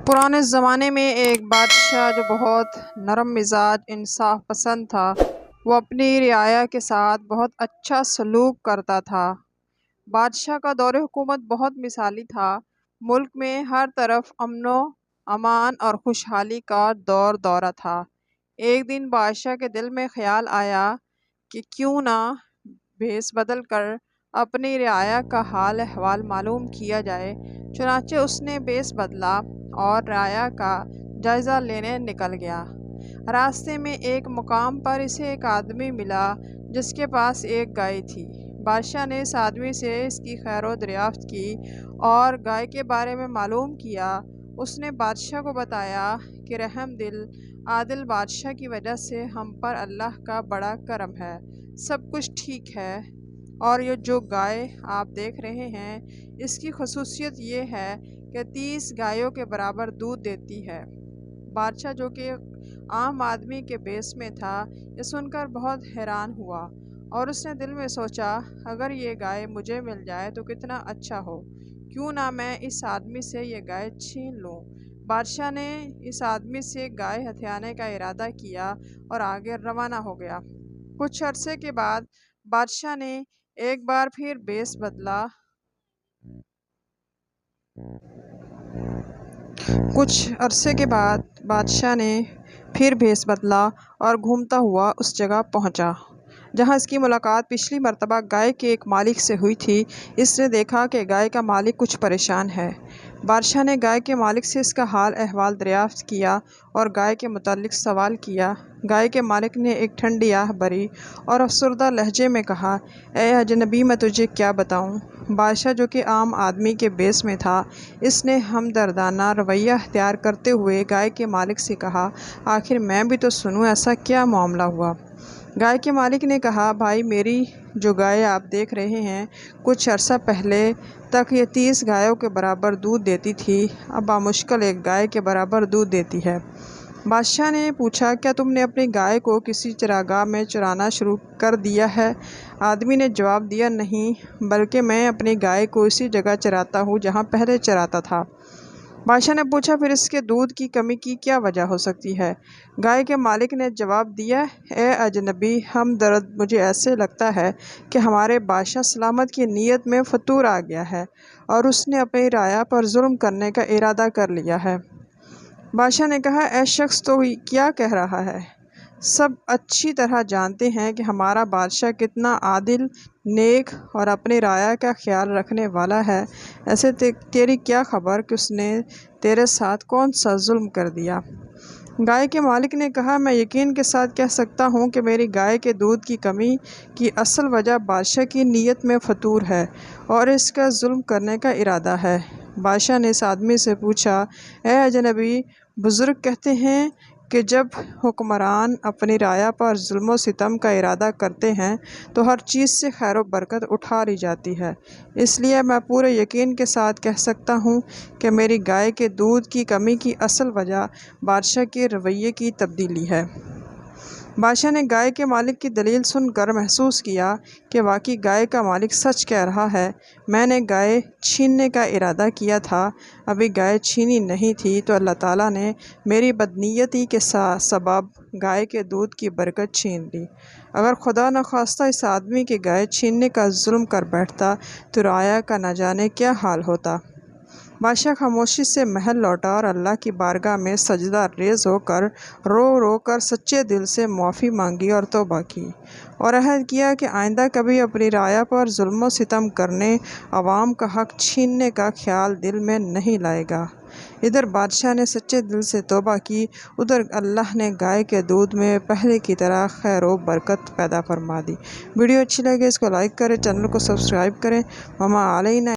پرانے زمانے میں ایک بادشاہ جو بہت نرم مزاج انصاف پسند تھا، وہ اپنی رعایا کے ساتھ بہت اچھا سلوک کرتا تھا۔ بادشاہ کا دور حکومت بہت مثالی تھا۔ ملک میں ہر طرف امن و امان اور خوشحالی کا دورہ تھا۔ ایک دن بادشاہ کے دل میں خیال آیا کہ کیوں نہ بھیس بدل کر اپنی رعایا کا حال احوال معلوم کیا جائے۔ چنانچہ اس نے بھیس بدلا اور رعایا کا جائزہ لینے نکل گیا۔ راستے میں ایک مقام پر اسے ایک آدمی ملا جس کے پاس ایک گائے تھی۔ بادشاہ نے اس آدمی سے اس کی خیر و دریافت کی اور گائے کے بارے میں معلوم کیا۔ اس نے بادشاہ کو بتایا کہ رحم دل عادل بادشاہ کی وجہ سے ہم پر اللہ کا بڑا کرم ہے، سب کچھ ٹھیک ہے، اور یہ جو گائے آپ دیکھ رہے ہیں اس کی خصوصیت یہ ہے کہ 30 گایوں کے برابر دودھ دیتی ہے۔ بادشاہ جو کہ عام آدمی کے بیس میں تھا، یہ سن کر بہت حیران ہوا اور اس نے دل میں سوچا، اگر یہ گائے مجھے مل جائے تو کتنا اچھا ہو، کیوں نہ میں اس آدمی سے یہ گائے چھین لوں۔ بادشاہ نے اس آدمی سے گائے ہتھیانے کا ارادہ کیا اور آگے روانہ ہو گیا۔ کچھ عرصے کے بعد بادشاہ نے ایک بار پھر بھیس بدلا اور گھومتا ہوا اس جگہ پہنچا جہاں اس کی ملاقات پچھلی مرتبہ گائے کے ایک مالک سے ہوئی تھی۔ اس نے دیکھا کہ گائے کا مالک کچھ پریشان ہے۔ بادشاہ نے گائے کے مالک سے اس کا حال احوال دریافت کیا اور گائے کے متعلق سوال کیا۔ گائے کے مالک نے ایک ٹھنڈی آہ بھری اور افسردہ لہجے میں کہا، اے اجنبی، میں تجھے کیا بتاؤں۔ بادشاہ جو کہ عام آدمی کے بیس میں تھا، اس نے ہمدردانہ رویہ اختیار کرتے ہوئے گائے کے مالک سے کہا، آخر میں بھی تو سنوں، ایسا کیا معاملہ ہوا؟ گائے کے مالک نے کہا، بھائی، میری جو گائے آپ دیکھ رہے ہیں، کچھ عرصہ پہلے تک یہ 30 گایوں کے برابر دودھ دیتی تھی، اب بامشکل ایک گائے کے برابر دودھ دیتی ہے۔ بادشاہ نے پوچھا، کیا تم نے اپنی گائے کو کسی چراگاہ میں چرانا شروع کر دیا ہے؟ آدمی نے جواب دیا، نہیں، بلکہ میں اپنی گائے کو اسی جگہ چراتا ہوں جہاں پہلے چراتا تھا۔ بادشاہ نے پوچھا، پھر اس کے دودھ کی کمی کی کیا وجہ ہو سکتی ہے؟ گائے کے مالک نے جواب دیا، اے اجنبی ہمدرد، مجھے ایسے لگتا ہے کہ ہمارے بادشاہ سلامت کی نیت میں فطور آ گیا ہے اور اس نے اپنی رعایا پر ظلم کرنے کا ارادہ کر لیا ہے۔ بادشاہ نے کہا، اے شخص، تو کیا کہہ رہا ہے؟ سب اچھی طرح جانتے ہیں کہ ہمارا بادشاہ کتنا عادل، نیک اور اپنی رعایا کا خیال رکھنے والا ہے۔ ایسے تیری کیا خبر کہ اس نے تیرے ساتھ کون سا ظلم کر دیا؟ گائے کے مالک نے کہا، میں یقین کے ساتھ کہہ سکتا ہوں کہ میری گائے کے دودھ کی کمی کی اصل وجہ بادشاہ کی نیت میں فطور ہے اور اس کا ظلم کرنے کا ارادہ ہے۔ بادشاہ نے اس آدمی سے پوچھا، اے اجنبی، بزرگ کہتے ہیں کہ جب حکمران اپنی رعایا پر ظلم و ستم کا ارادہ کرتے ہیں تو ہر چیز سے خیر و برکت اٹھا لی جاتی ہے۔ اس لیے میں پورے یقین کے ساتھ کہہ سکتا ہوں کہ میری گائے کے دودھ کی کمی کی اصل وجہ بادشاہ کے رویے کی تبدیلی ہے۔ بادشاہ نے گائے کے مالک کی دلیل سن کر محسوس کیا کہ واقعی گائے کا مالک سچ کہہ رہا ہے۔ میں نے گائے چھیننے کا ارادہ کیا تھا، ابھی گائے چھینی نہیں تھی تو اللہ تعالیٰ نے میری بدنیتی کے سبب گائے کے دودھ کی برکت چھین لی۔ اگر خدا نخواستہ اس آدمی کی گائے چھیننے کا ظلم کر بیٹھتا تو رعایا کا نہ جانے کیا حال ہوتا۔ بادشاہ خاموشی سے محل لوٹا اور اللہ کی بارگاہ میں سجدہ ریز ہو کر رو کر سچے دل سے معافی مانگی اور توبہ کی اور عہد کیا کہ آئندہ کبھی اپنی رعایا پر ظلم و ستم کرنے، عوام کا حق چھیننے کا خیال دل میں نہیں لائے گا۔ ادھر بادشاہ نے سچے دل سے توبہ کی، ادھر اللہ نے گائے کے دودھ میں پہلے کی طرح خیر و برکت پیدا فرما دی۔ ویڈیو اچھی لگے اس کو لائک کریں، چینل کو سبسکرائب کریں۔ وما علینا